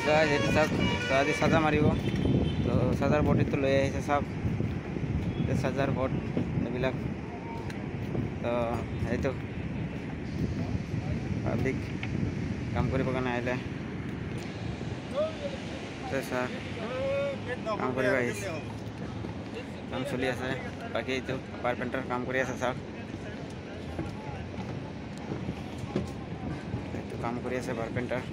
guys এইটো চাওক আজি চাজা মাৰিব তো চাজাৰ বডিটো লৈ আহিছে চাওক চাজাৰ বড এইবিলাক তো সেইটো পাব্লিক কাম কৰিব কাৰণে আহিলে চাওক কাম কৰিব আহিছে কাম চলি আছে বাকী এইটো কাৰ্পেণ্টাৰ কাম কৰি আছে চাওক এইটো কাম কৰি আছে carpenter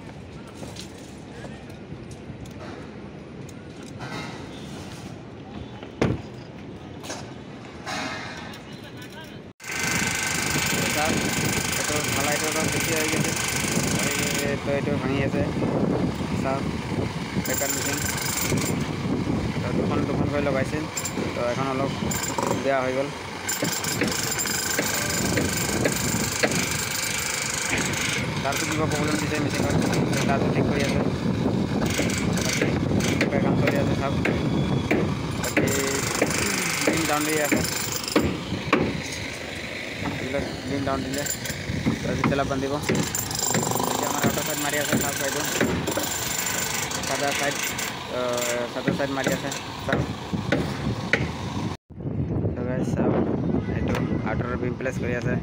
itu malah itu orang kecil aja sih itu vangi আছে চাওক বেকাৰ মেচিন দুখন কৰি লগাইছিল তো এখন অলপ বেয়া হৈ গ'ল তাৰটো কিবা প্ৰব্লেম দিছে মেচিনত তাৰটো ঠিক কৰি আছে বাকী কাম চলি আছে চাওক বাকী বিম ডাউন দি আছে বিম ডাউন দিলে আজি তেলা বান্ধিব এতিয়া আমাৰ আউটাৰ সাইড মাৰি আছে চাওক বাইদেউ সাদা সাইড মাৰি আছে চাওক তো গাইজ চাওক এইটো আউটাৰৰ বিম প্লেচ কৰি আছে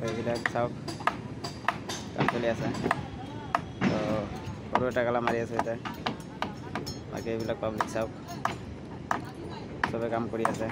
এইবিলাক চাওক কাম চলি আছে তো সৰু এটা কালা মাৰি আছে এতিয়া বাকী এইবিলাক পাব্লিক চাওক চবে কাম কৰি আছে